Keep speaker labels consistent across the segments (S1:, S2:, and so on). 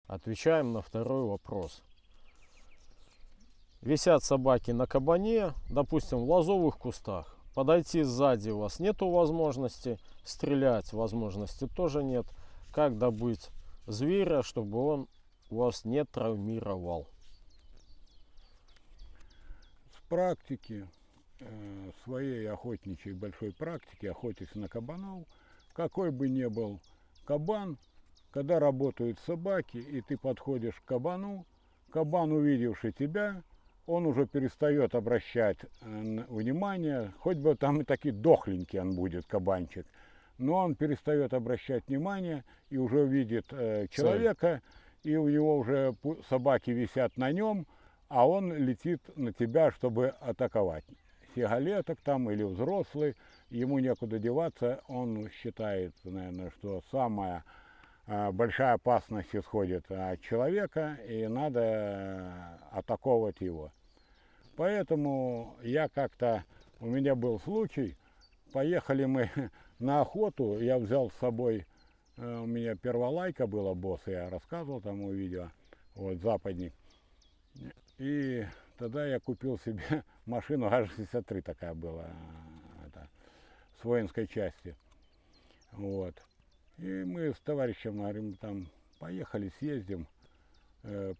S1: Отвечаем на второй вопрос. Висят собаки на кабане, допустим, в лозовых кустах. Подойти сзади у вас нету возможности, стрелять возможности тоже нет. Как добыть зверя, чтобы он вас не травмировал?
S2: С практики, своей охотничьей большой практики, охотясь на кабанов, какой бы ни был кабан, когда работают собаки, и ты подходишь к кабану, кабан, увидевший тебя, он уже перестает обращать внимание, хоть бы там и таки дохленький он будет, кабанчик, но он перестает обращать внимание и уже видит человека, и у него уже собаки висят на нем, а он летит на тебя, чтобы атаковать. Сигалеток там или взрослый, ему некуда деваться, он считает, наверное, что самая большая опасность исходит от человека, и надо атаковать его. Поэтому я как-то, у меня был случай, поехали мы на охоту, я взял с собой, у меня перволайка была, босс, я рассказывал там у видео, вот, западник. И тогда я купил себе машину ГАЗ-63 такая была, это, с воинской части. Вот. И мы с товарищем говорим, там, поехали, съездим,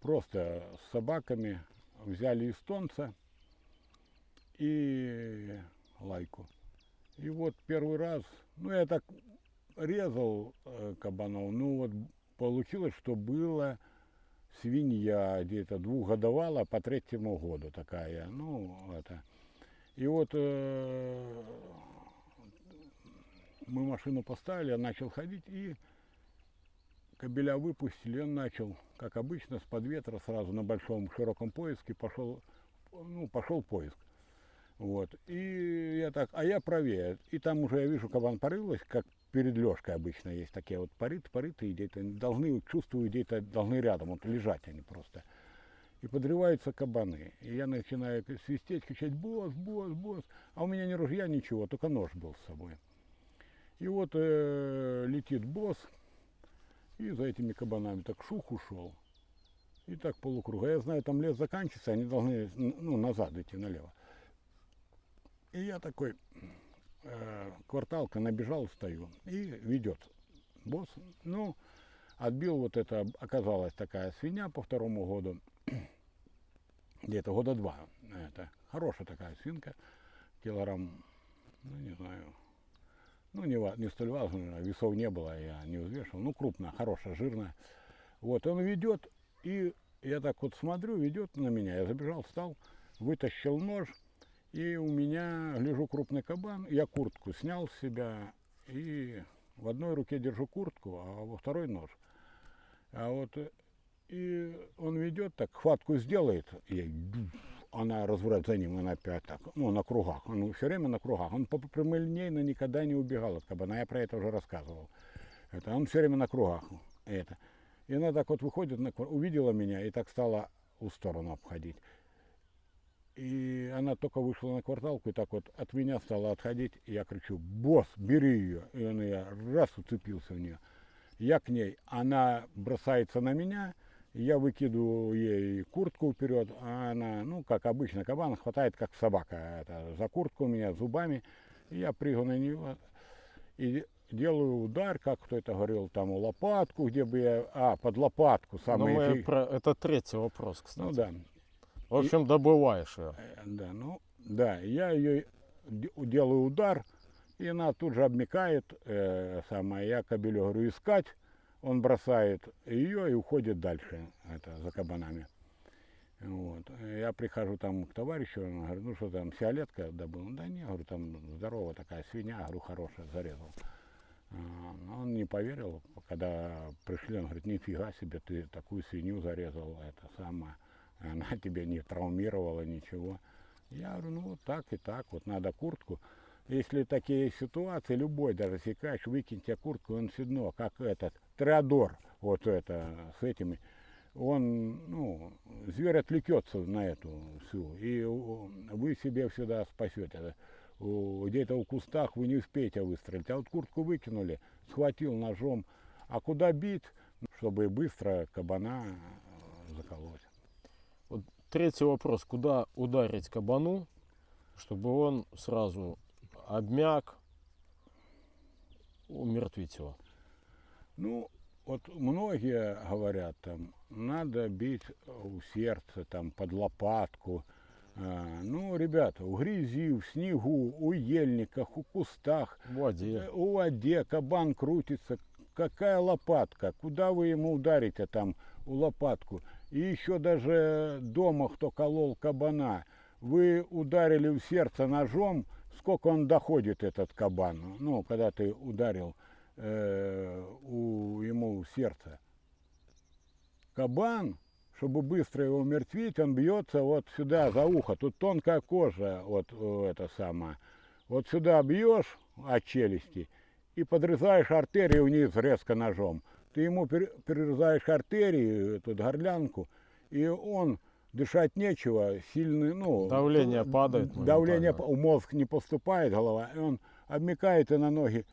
S2: просто с собаками, взяли эстонца и лайку. И вот первый раз, ну я так резал кабанов, ну вот получилось, что было свинья где-то двухгодовалая по третьему году такая, ну это. И вот мы машину поставили, я начал ходить, и кобеля выпустили, он начал, как обычно, с под ветра сразу на большом широком поиске пошел, ну, пошел поиск. Вот. И я так, а я правее. И там уже я вижу, кабан порылась, как перед лёжкой обычно есть такие вот порыты, и где-то должны, чувствую, где-то должны рядом, вот лежать они просто. И подрываются кабаны. И я начинаю свистеть, кричать: босс, босс, босс. А у меня ни ружья, ничего, только нож был с собой. И вот летит босс, и за этими кабанами так шух ушел. И так полукруга. Я знаю, там лес заканчивается, они должны, ну, назад идти налево. И я такой, кварталка, набежал, стою, и ведет босс. Ну, отбил вот это, оказалась такая свинья по второму году, где-то года два. Это хорошая такая свинка, килограмм, ну не знаю, ну не столь важно, весов не было, я не взвешивал, ну крупная, хорошая, жирная. Вот, он ведет, и я так вот смотрю, ведет на меня, я забежал, встал, вытащил нож. И у меня, гляжу, крупный кабан, я куртку снял с себя, и в одной руке держу куртку, а во второй нож. А вот и он ведет так, хватку сделает, и она разворот за ним, она опять так, ну, на кругах, он все время на кругах. Он прямолинейно никогда не убегал от кабана, я про это уже рассказывал. Это, он все время на кругах. Это. И она так вот выходит, увидела меня и так стала в сторону обходить. И она только вышла на кварталку и так вот от меня стала отходить. И я кричу: босс, бери ее. И он, я раз уцепился в нее. Я к ней, она бросается на меня, я выкидываю ей куртку вперед, а она, ну, как обычно, кабан хватает, как собака, это, за куртку у меня зубами. И я прыгаю на нее и делаю удар, как кто-то говорил, там, лопатку, где бы я, под лопатку. Самый
S1: Это третий вопрос, кстати.
S2: Ну да.
S1: В общем, добываешь ее.
S2: Да, ну, да, я ее делаю удар, и она тут же обмякает, я кобелю говорю искать, он бросает ее и уходит дальше, это, за кабанами. Вот. Я прихожу там к товарищу, он говорит: ну что там, сигалетка добыл? Да не, говорю, там здоровая такая свинья, говорю, хорошая, зарезал. Он не поверил, когда пришли, он говорит: нифига себе, ты такую свинью зарезал, это самое. Она тебя не травмировала, ничего. Я говорю: ну вот так и так, вот надо куртку. Если такие ситуации, любой, даже секаешь, выкиньте куртку, он все равно, как этот Тореадор, вот это, с этими, он, ну, зверь отвлекется на эту всю, и вы себе всегда спасете. Где-то в кустах вы не успеете выстрелить, а вот куртку выкинули, схватил ножом, а куда бить? чтобы быстро кабана заколоть.
S1: Третий вопрос. Куда ударить кабану, чтобы он сразу обмяк, умертвить его?
S2: Ну, вот многие говорят, там, надо бить у сердца, там, под лопатку. Ну, ребята, в грязи, в снегу, у ельниках, у кустах,
S1: В воде.
S2: у воде кабан крутится. Какая лопатка? Куда вы ему ударите там у лопатку? И еще даже дома, кто колол кабана, вы ударили в сердце ножом, сколько он доходит, этот кабан? Ну, когда ты ударил ему в сердце. Кабан, чтобы быстро его умертвить, он бьется вот сюда, за ухо. Тут тонкая кожа, вот это самое. Вот сюда бьешь от челюсти и подрезаешь артерию вниз резко ножом. Ты ему перерезаешь артерию, тут горлянку, и он, дышать нечего, сильный, ну...
S1: Давление падает
S2: Давление,
S1: моментально.
S2: мозг не поступает, голова, и он обмякает и на ноги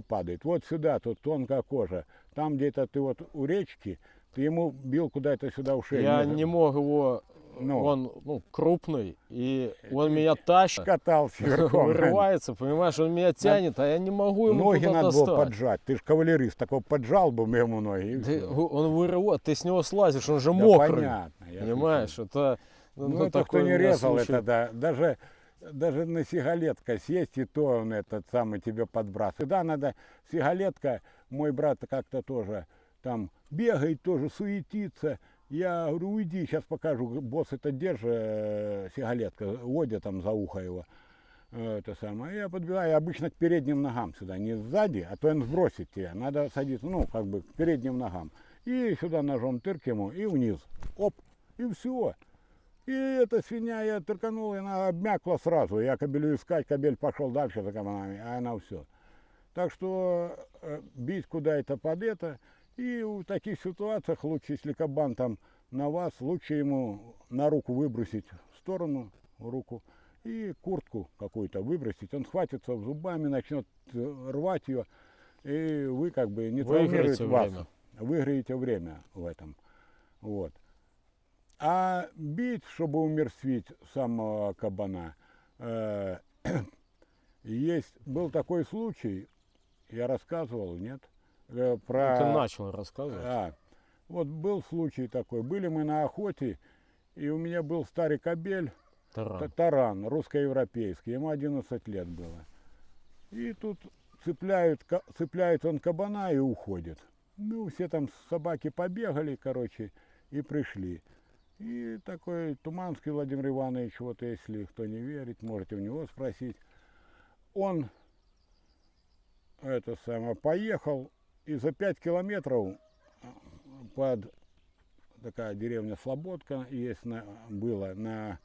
S2: падает. Вот сюда, тут тонкая кожа. Там где-то ты вот у речки, ты ему бил куда-то сюда в шею.
S1: Я не мог его,
S2: Ну.
S1: он крупный, и он меня тащит,
S2: Катался верхом.
S1: вырывается, понимаешь, он меня тянет, а я не могу ему
S2: Ноги
S1: туда
S2: надо было
S1: достать.
S2: поджать. Ты же кавалерист, такой поджал бы ему ноги. и
S1: Да
S2: всё.
S1: он вырывает, ты с него слазишь, он же
S2: Да
S1: мокрый.
S2: понятно. я
S1: Понимаешь,
S2: шучу.
S1: это,
S2: Ну, это кто
S1: такой у
S2: не
S1: меня
S2: резал,
S1: случай.
S2: это да. Даже на сигалетка сесть, и то он этот самый тебе подбрасывает. Да, надо, сигалетка, мой брат как-то тоже там бегает, тоже суетится. Я говорю, уйди, сейчас покажу. Босс это держит, сигалетка, водя там за ухо его. Это самое. Я подбегаю обычно к передним ногам сюда, не сзади, а то он сбросит тебя. Надо садиться, ну, как бы к передним ногам. И сюда ножом тырк ему, и вниз. Оп, и все. И эта свинья, я тырканул, и она обмякла сразу. Я кобелю искать, кобель пошел дальше за кабанами, а она все. Так что бить куда это под это. И в таких ситуациях лучше, если кабан там на вас, лучше ему на руку выбросить в сторону руку и куртку какую-то выбросить. Он схватится зубами, начнет рвать ее, и вы как бы не травмируете
S1: Выиграете
S2: вас.
S1: время.
S2: Выиграете время в этом. Вот. А бить, чтобы умерствить самого кабана, был такой случай, я рассказывал, нет?
S1: Ты начал рассказывать.
S2: Вот был случай такой, были мы на охоте, и у меня был старый кобель,
S1: Таран.
S2: таран, русско-европейский, ему 11 лет было. И тут цепляет он кабана и уходит. Ну, все там собаки побегали, короче, и пришли. И такой Туманский Владимир Иванович, вот если кто не верит, можете у него спросить. Он поехал и за 5 километров под такая деревня Слободка есть была на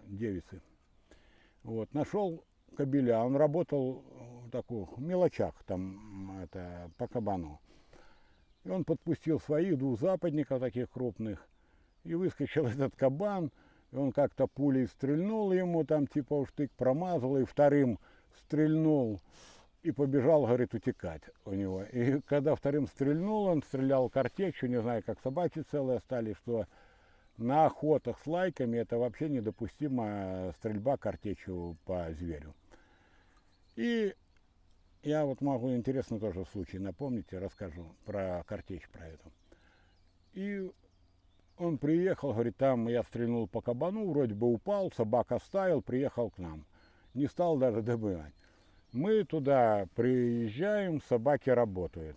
S2: Девицы. Вот, нашел кобеля, он работал в таких мелочах там по кабану. И он подпустил своих 2 западников таких крупных, и выскочил этот кабан, и он как-то пулей стрельнул ему, там типа в штык промазал, и вторым стрельнул, и побежал, говорит, утекать у него. И когда вторым стрельнул, он стрелял картечью, не знаю, как собаки целые стали, что на охотах с лайками это вообще недопустима стрельба картечью по зверю. И я вот могу интересный тоже случай напомнить, расскажу про картечь, про это. И он приехал, говорит, там я стрельнул по кабану, вроде бы упал, собака оставил, приехал к нам. Не стал даже добывать. Мы туда приезжаем, собаки работают.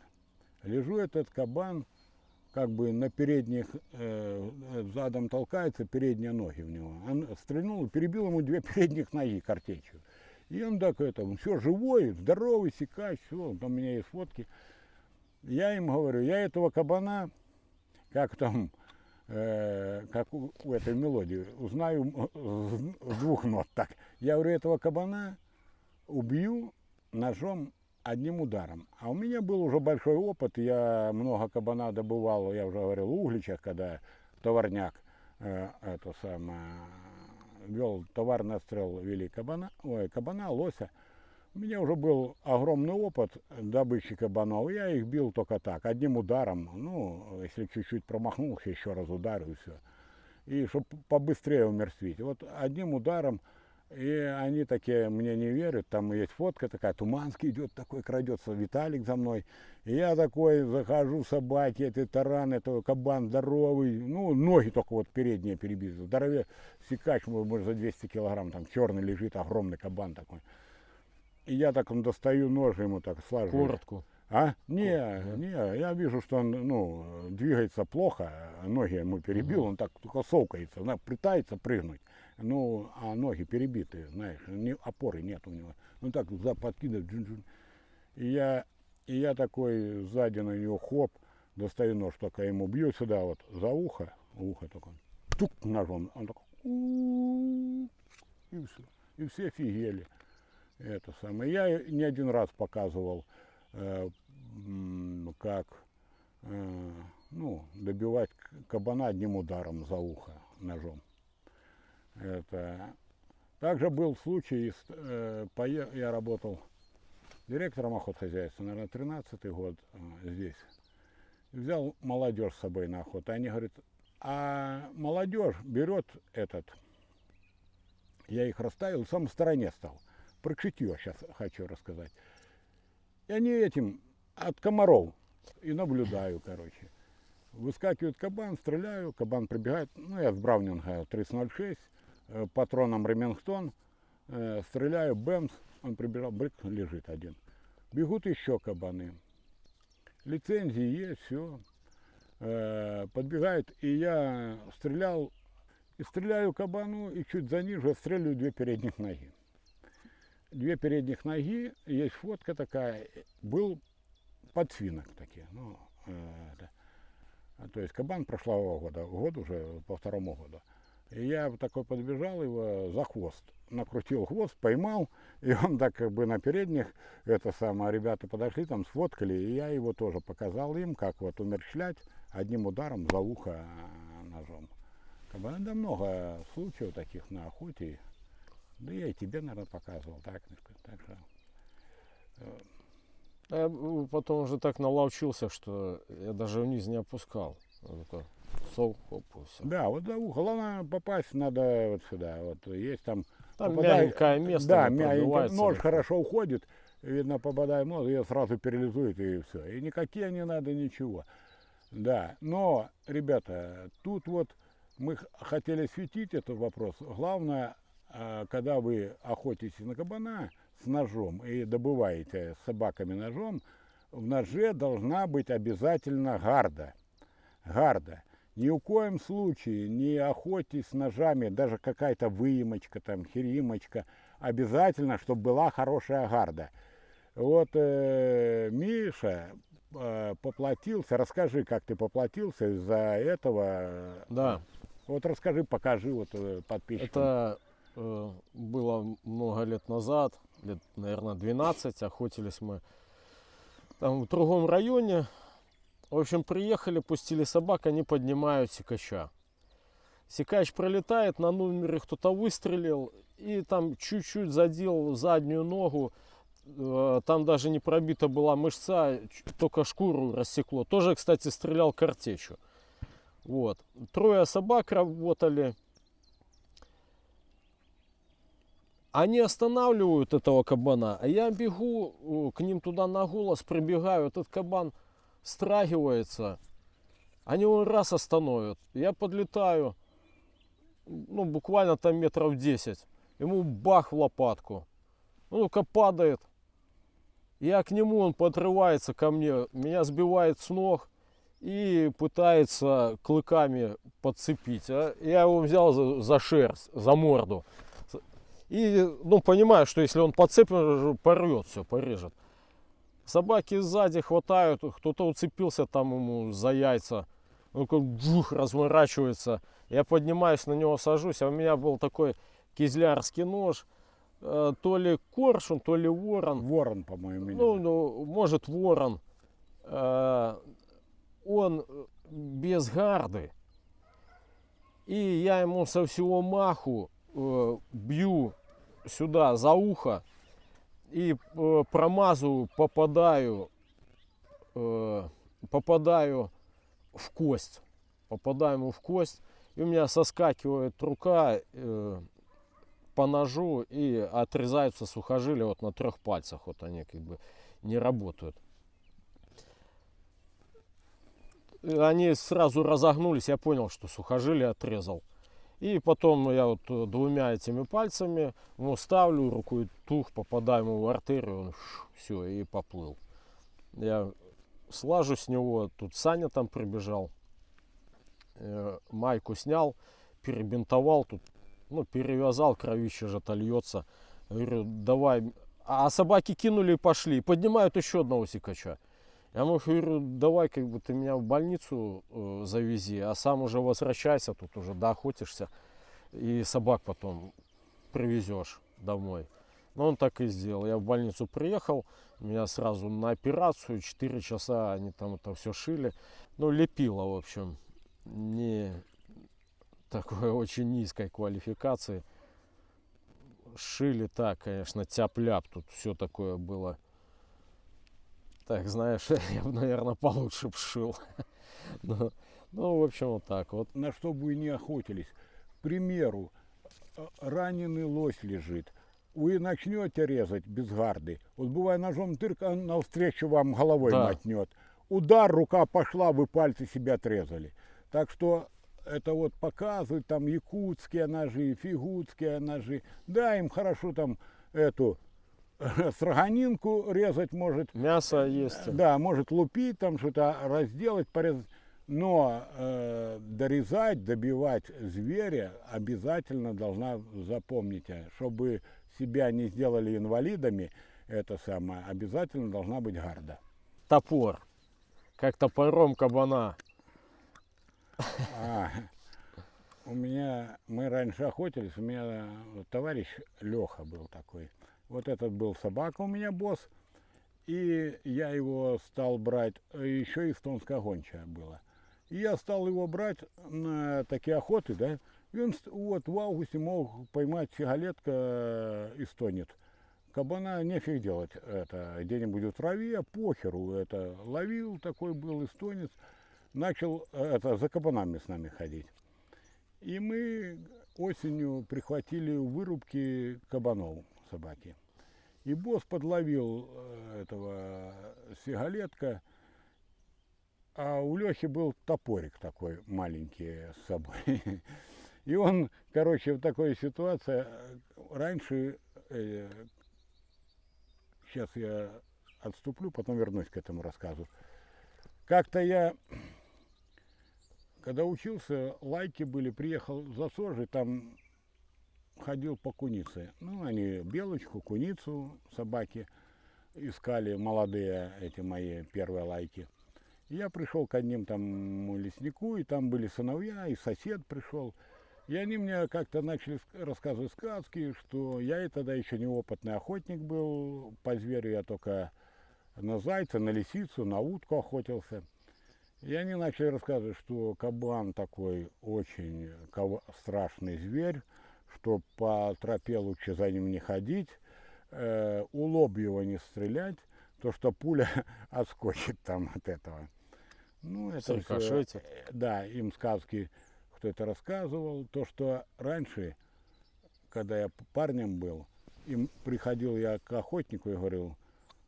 S2: Лежу этот кабан, как бы на передних, задом толкается, передние ноги у него. Он стрельнул, перебил ему 2 передних ноги картечью. И он так все живой, здоровый, сикач, все, там у меня есть фотки. Я им говорю, я этого кабана, как там, как у этой мелодии, узнаю с 2 нот так. Я говорю, этого кабана убью ножом одним ударом. А у меня был уже большой опыт, я много кабана добывал, я уже говорил, в Угличах, когда товарняк, вел товарный отстрел, вели кабана, лося. У меня уже был огромный опыт добычи кабанов. Я их бил только так, одним ударом. Ну, если чуть-чуть промахнулся, еще раз ударю и все. И чтобы побыстрее умертвить. Вот одним ударом, и они такие мне не верят. Там есть фотка такая, Туманский идет такой, крадется, Виталик за мной. И я такой захожу, собаки, эти тараны, это кабан здоровый. Ну, ноги только вот передние перебиты. Здоровее сикач, может, за 200 килограмм, там черный лежит, огромный кабан такой. И я так достаю нож ему так слажу.
S1: Коротко.
S2: А? Не, я вижу, что он, ну, двигается плохо, ноги ему перебил, он так только совкается, пытается прыгнуть, ну, а ноги перебиты, знаешь, опоры нет у него. Он так подкидывает, и я такой сзади на него хоп, достаю нож, только ему бью сюда вот за ухо только, тук ножом, он такой, и все, и все офигели. Это самое. Я не один раз показывал, как ну, добивать кабана одним ударом за ухо ножом. Это. Также был случай, я работал директором охотхозяйства, наверное, 13-й год здесь. Взял молодежь с собой на охоту. Они говорят, а молодежь берет этот, я их расставил, сам в стороне стал. Про чутье сейчас хочу рассказать. И они этим от комаров и наблюдаю, короче. Выскакивает кабан, стреляю, кабан прибегает, ну я с Браунинга 306, патроном Ремингтон, стреляю, бэмс, он прибежал, брык, лежит один. Бегут еще кабаны. Лицензии есть, все. Подбегает, и я стрелял, и стреляю кабану, и чуть за ниже отстреливаю две передних ноги. Две передних ноги, есть фотка такая, был подсвинок такие. Ну, то есть кабан прошлого года, год уже по второму году. И я такой подбежал его за хвост, накрутил хвост, поймал, и он так как бы на передних, это самое, ребята подошли, там сфоткали, и я его тоже показал им, как вот умерщвлять одним ударом за ухо ножом. Да много случаев таких на охоте. Да я и тебе, наверное, показывал, так что.
S1: Я потом уже так наловчился, что я даже вниз не опускал. Сол, хоп, все.
S2: Да, вот за ухо. Главное попасть надо вот сюда. Вот есть там.
S1: Там мягенькое место.
S2: Да,
S1: не
S2: мягенькое.
S1: пробивается
S2: Нож
S1: легко.
S2: хорошо уходит. Видно, попадаем нож, ее сразу перелизует и все. И никакие не надо, ничего. Да, но, ребята, тут вот мы хотели светить этот вопрос. Главное, когда вы охотитесь на кабана с ножом и добываете с собаками ножом, в ноже должна быть обязательно гарда. Гарда. Ни в коем случае не охотитесь с ножами, даже какая-то выемочка, там, херимочка. Обязательно, чтобы была хорошая гарда. Вот Миша поплатился. Расскажи, как ты поплатился из-за этого.
S1: Да.
S2: Вот расскажи, покажи вот подписчикам.
S1: Это было много лет назад, лет, наверное, 12. Охотились мы там в другом районе. В общем, приехали, пустили собак, они поднимают сикача. Сикач пролетает, на номере кто-то выстрелил и там чуть-чуть задел заднюю ногу. Там даже не пробита была мышца, только шкуру рассекло. Тоже, кстати, стрелял картечью. Вот. 3 собак работали. Они останавливают этого кабана, а я бегу к ним туда на голос, прибегаю. Этот кабан страгивается. Они его раз остановят. Я подлетаю, ну, буквально там метров 10. Ему бах в лопатку. Он только падает. Я к нему, он подрывается ко мне, меня сбивает с ног и пытается клыками подцепить. А я его взял за шерсть, за морду. И, ну, понимаю, что если он подцепит, порвет все, порежет. Собаки сзади хватают, кто-то уцепился там ему за яйца. Он как джух, разворачивается. Я поднимаюсь, на него сажусь, а у меня был такой кизлярский нож. То ли коршун, то ли ворон.
S2: Ворон, по-моему.
S1: Ну, может, ворон. Он без гарды. И я ему со всего маху бью сюда за ухо. и промазываю, попадаю в кость. Попадаю ему в кость, и у меня соскакивает рука по ножу, и отрезаются сухожилия вот на 3 пальцах. Вот они как бы не работают. Они сразу разогнулись, я понял, что сухожилие отрезал. И потом я вот 2 этими пальцами ставлю рукой, тух, попадаю ему в артерию, он все, и поплыл. Я слажу с него, тут Саня там прибежал, майку снял, перебинтовал, тут, ну, перевязал, кровище же-то льется. Я говорю, давай. А собаки кинули и пошли, поднимают еще одного сикача. Я ему говорю, давай, как бы, ты меня в больницу завези, а сам уже возвращайся, тут уже доохотишься, и собак потом привезешь домой. Но он так и сделал. Я в больницу приехал, меня сразу на операцию, 4 часа они там это все шили. Ну, лепило, в общем, не такой очень низкой квалификации. Шили так, конечно, тяп-ляп, тут все такое было. Так, знаешь, я бы, наверное, получше шил. Ну, в общем, вот так вот.
S2: На что бы вы ни охотились. К примеру, раненый лось лежит. Вы начнете резать без гарды. Вот бывает ножом тырк, а навстречу вам головой
S1: Да.
S2: мотнет. Удар, рука пошла, вы пальцы себе отрезали. Так что это вот показывают там якутские ножи, фигутские ножи. Да, им хорошо там эту строганинку резать может.
S1: Мясо есть.
S2: Да, может лупить, там что-то разделать, порезать. Но дорезать, добивать зверя обязательно должна, запомните, чтобы себя не сделали инвалидами, это самое, обязательно должна быть гарда.
S1: Топор. Как топором кабана.
S2: Мы раньше охотились, у меня товарищ Леха был такой. Вот этот был собака у меня, босс. И я его стал брать, еще эстонская гончая была. И я стал его брать на такие охоты, да. И он вот в августе мог поймать фиголетка эстонец. Кабана нефиг делать, это где-нибудь в траве, похеру, это ловил, такой был эстонец. Начал это за кабанами с нами ходить. И мы осенью прихватили вырубки кабанов собаки. И босс подловил этого сигалетка, а у Лехи был топорик такой маленький с собой. И он, короче, в такой ситуации, раньше, сейчас я отступлю, потом вернусь к этому рассказу. Как-то я, когда учился, лайки были, приехал за Сожей, там ходил по кунице. Ну, они белочку, куницу, собаки искали, молодые эти мои первые лайки. И я пришел к одним там леснику, и там были сыновья, и сосед пришел. И они мне как-то начали рассказывать сказки, что я тогда еще неопытный охотник был, по зверю я только на зайца, на лисицу, на утку охотился. И они начали рассказывать, что кабан такой очень страшный зверь, что по тропе лучше за ним не ходить, у лоб его не стрелять, то что пуля отскочит там от этого. Ну, это все, да, им сказки кто это рассказывал. То, что раньше, когда я парнем был, им приходил я к охотнику и говорил,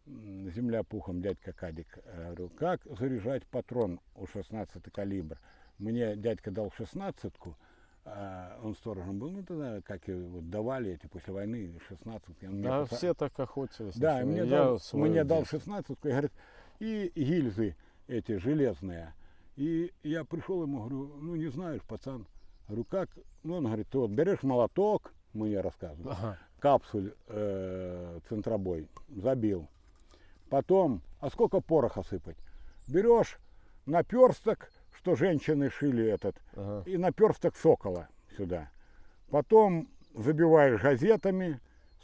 S2: земля пухом, дядька Кадик, говорю, как заряжать патрон у 16 калибр. Мне дядька дал 16-ку, он сторожем был, ну тогда, как и вот давали эти после войны, 16-ки.
S1: Да, все так охотились.
S2: Да, мне дал 16-ку, и говорит, и гильзы эти железные. И я пришел ему, говорю, ну не знаешь, пацан. Говорю, как? Ну, он говорит, ты вот берешь молоток, мне рассказывают, капсуль центробой, забил. Потом, а сколько пороха сыпать? Берешь наперсток, что женщины шили этот, и наперсток сокола сюда. Потом забиваешь газетами,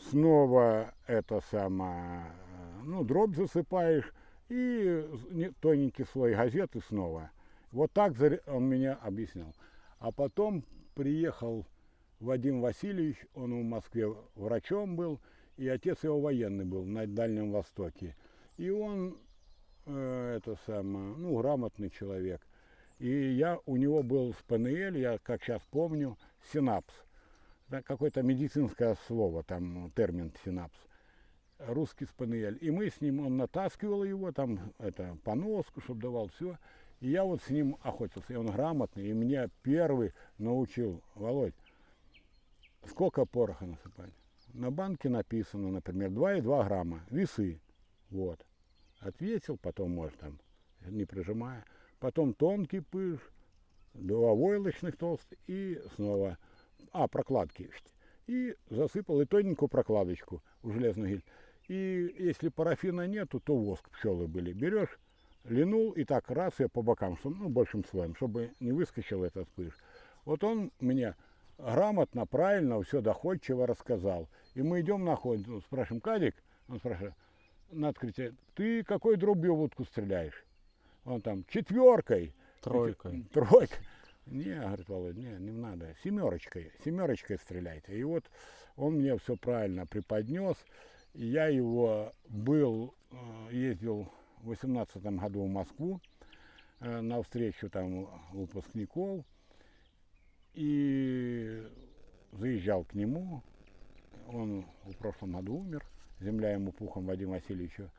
S2: снова это самое, ну, дробь засыпаешь, и тоненький слой газеты снова. Вот так он меня объяснял. А потом приехал Вадим Васильевич, он в Москве врачом был, и отец его военный был на Дальнем Востоке. И он, это самое, ну, грамотный человек. И я у него был с ПНЛ, я как сейчас помню, синапс. Да, какое-то медицинское слово, там термин синапс. Русский с ПНЛ. И мы с ним, он натаскивал его, там, это, поноску, чтобы давал, все. И я вот с ним охотился. И он грамотный, и меня первый научил: Володь, сколько пороха насыпать? На банке написано, например, 2,2 грамма, весы. Вот. Ответил, потом, может, там, не прижимая. Потом тонкий пыш, 2 войлочных толстых и снова, прокладки. И засыпал и тоненькую прокладочку в железную гильз. И если парафина нету, то воск, пчелы были. Берешь, линул и так раз я по бокам, ну, большим слоем, чтобы не выскочил этот пыш. Вот он мне грамотно, правильно, все доходчиво рассказал. И мы идем на охоту, спрашиваем: Кадик, он спрашивает на открытие: ты какой дробью в утку стреляешь? Он там: 4.
S1: Тройкой.
S2: Тройка. Не, говорит Володя, не надо, 7 стреляйте. И вот он мне все правильно преподнес. Я его ездил в 18 году в Москву на встречу там выпускников. И заезжал к нему. Он в прошлом году умер. Земля ему пухом, Вадим Васильевичу.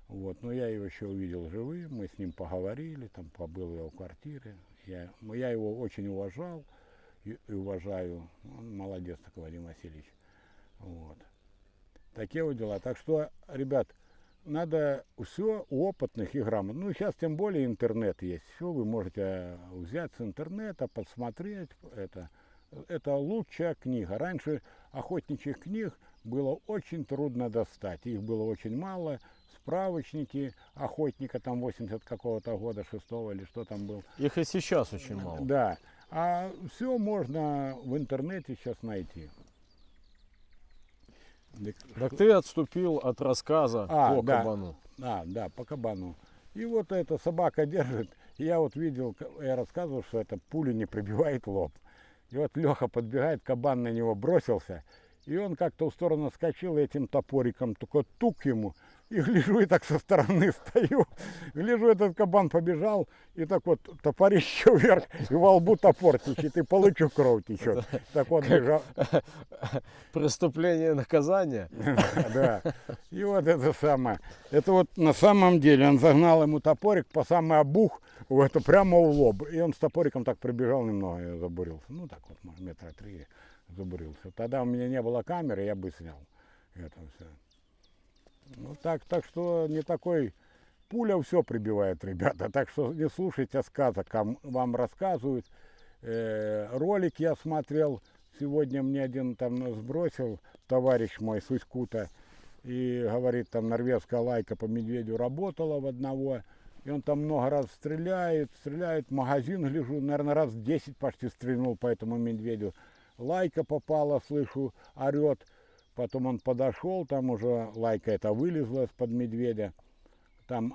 S2: Вот. Но я его еще увидел живым, мы с ним поговорили, там побыл в его квартире. Я его очень уважал и уважаю. Он молодец такой, Вадим Васильевич. Вот. Такие вот дела. Так что, ребят, надо все у опытных и грамотных. Ну, сейчас тем более интернет есть. Все вы можете взять с интернета, подсмотреть. Это лучшая книга. Раньше охотничьих книг было очень трудно достать. Их было очень мало. Справочники охотника там 80 какого-то года, 6-го или что там был.
S1: Их и сейчас очень мало.
S2: Да. А все можно в интернете сейчас найти.
S1: Так ты отступил от рассказа по
S2: да.
S1: кабану.
S2: Да, по кабану. И вот эта собака держит. Я вот видел, я рассказывал, что это пуля не пробивает лоб. И вот Леха подбегает, кабан на него бросился. И он как-то в сторону скочил, и этим топориком только тук ему. И гляжу, и так со стороны стою. Гляжу, этот кабан побежал, и так вот топорище вверх, и во лбу топор течет, и по лучу кровь течет. Так вот бежал.
S1: Преступление и наказание.
S2: Да. И вот это самое. Это вот на самом деле он загнал ему топорик по самый обух, прямо в лоб. И он с топориком так пробежал немного и забурился. Ну так вот, может, 3 метра забурился. Тогда у меня не было камеры, я бы снял это все. Ну так что не такой, пуля все прибивает, ребята. Так что не слушайте сказок, вам рассказывают. Ролик я смотрел, сегодня мне один там сбросил товарищ мой с Усть-Кута. И говорит, там норвежская лайка по медведю работала в одного. И он там много раз стреляет, магазин, гляжу, наверное, раз 10 почти стрельнул по этому медведю. Лайка попала, слышу, орет. Потом он подошел, там уже лайка эта вылезла из-под медведя. Там,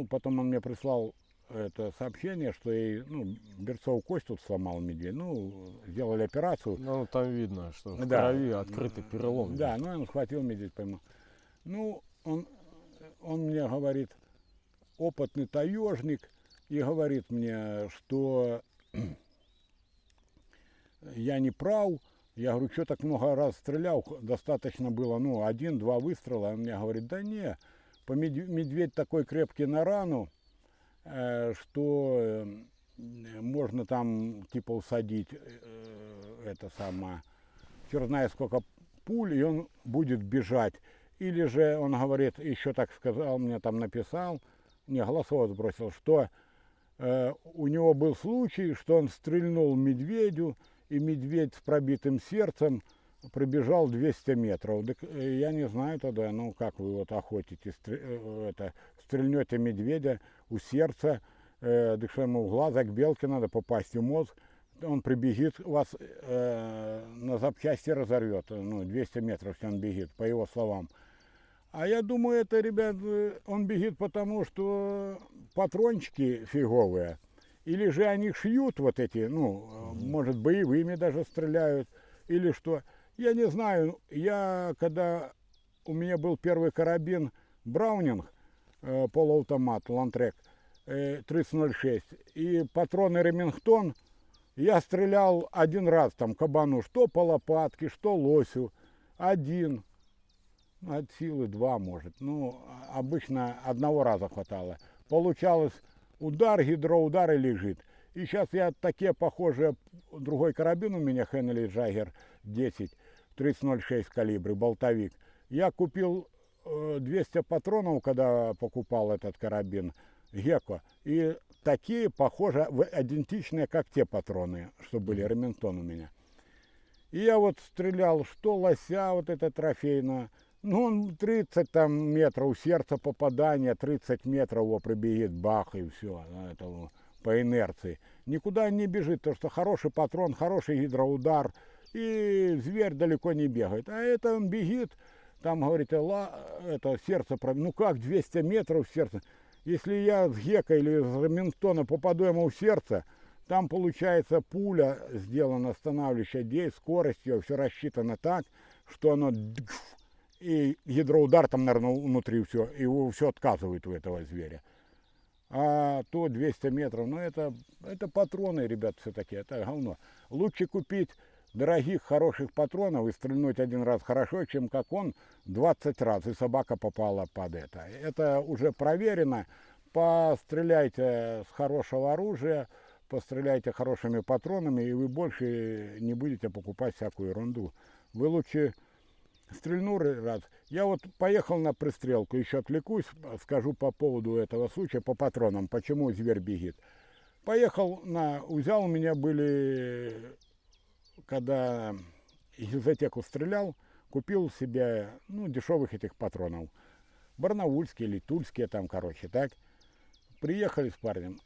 S2: потом он мне прислал это сообщение, что ей, берцовую кость тут сломал медведь. Сделали операцию.
S1: Ну, там видно, что в
S2: Да.
S1: крови открытый перелом.
S2: Да, он схватил медведь, поймал. Он мне говорит, опытный таежник, и говорит мне, что я не прав. Я говорю, что так много раз стрелял, достаточно было, 1-2 выстрела. Он мне говорит, да не, медведь такой крепкий на рану, что можно там типа усадить черт знает сколько пуль, и он будет бежать. Или же он говорит, еще так сказал, мне там написал, голосовой сбросил, что у него был случай, что он стрельнул медведю, и медведь с пробитым сердцем пробежал 200 метров. Так я не знаю тогда, как вы вот охотитесь, стрельнете медведя у сердца, так что ему в глаза к белке надо попасть в мозг, он прибегит, вас на запчасти разорвет, 200 метров, если он бегит, по его словам. А я думаю, это, ребят, он бегит потому, что патрончики фиговые. Или же они шьют вот эти, может, боевыми даже стреляют, или что. Я не знаю, я когда у меня был первый карабин Браунинг, полуавтомат, Лантрек, 3006. И патроны Ремингтон. Я стрелял один раз там кабану, что по лопатке, что лосю. Один. От силы два, может. Ну, обычно одного раза хватало. Получалось удар, гидроудар и лежит. И сейчас я такие похожие, другой карабин у меня, Хенли Джаггер 10, 3006 калибр, болтовик. Я купил 200 патронов, когда покупал этот карабин, Геко. И такие, похоже, идентичные, как те патроны, что были, Ремингтон у меня. И я вот стрелял, что лося, вот это трофейное. Ну, он 30 там метров, сердце попадания, 30 метров его прибегит, бах, и все, это по инерции. Никуда не бежит, потому что хороший патрон, хороший гидроудар, и зверь далеко не бегает. А это он бегит, там, говорит, это сердце, ну как, 200 метров сердце. Если я с Гека или с Ремингтона попаду ему в сердце, там получается пуля сделана останавливающая действие, скоростью, все рассчитано так, что оно... И гидроудар там, наверное, внутри все, и все отказывает у этого зверя. А то 200 метров, ну это патроны, ребят, все-таки, это говно. Лучше купить дорогих, хороших патронов и стрельнуть один раз хорошо, чем как он 20 раз, и собака попала под это. Это уже проверено. Постреляйте с хорошего оружия, постреляйте хорошими патронами, и вы больше не будете покупать всякую ерунду. Вы лучше... Стрельну раз. Я вот поехал на пристрелку, еще отвлекусь, скажу по поводу этого случая, по патронам, почему зверь бегит. Поехал взял, у меня были, когда изотеку стрелял, купил себе, ну, дешевых этих патронов. Барнаульские или тульские там, короче, так. Приехали с парнем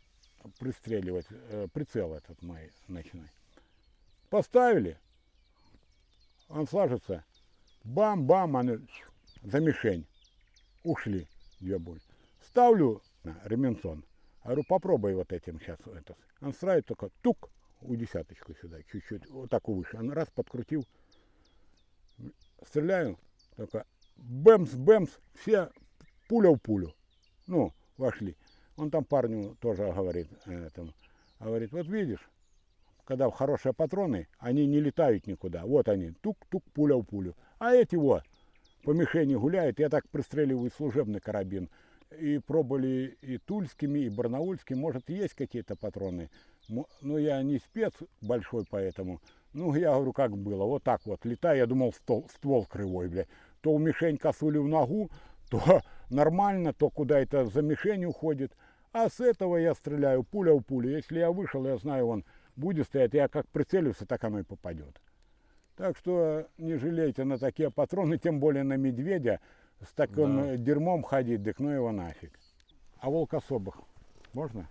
S2: пристреливать, прицел этот мой ночной. Поставили, он сложится. Бам-бам, они за мишень. Ушли две пули. Ставлю на Ремингтон. Говорю, попробуй вот этим сейчас. Он сразу только тук, у десяточку сюда, чуть-чуть, вот так выше. Он раз подкрутил. Стреляю, только бэмс-бэмс, все пуля в пулю. Ну, вошли. Он там парню тоже говорит, говорит, вот видишь, когда хорошие патроны, они не летают никуда. Вот они, тук-тук, пуля в пулю. А эти вот по мишени гуляют. Я так пристреливаю служебный карабин. И пробовали и тульскими, и барнаульскими. Может, есть какие-то патроны. Но я не спец большой поэтому. Ну, я говорю, как было. Вот так вот летаю. Я думал, ствол кривой, бля. То у мишень косули в ногу, то нормально, то куда это за мишень уходит. А с этого я стреляю пуля в пулю. Если я вышел, я знаю, он будет стоять, я как прицелился, так оно и попадет. Так что не жалейте на такие патроны, тем более на медведя. С таким дерьмом ходить, так ну его нафиг. А волк особых можно?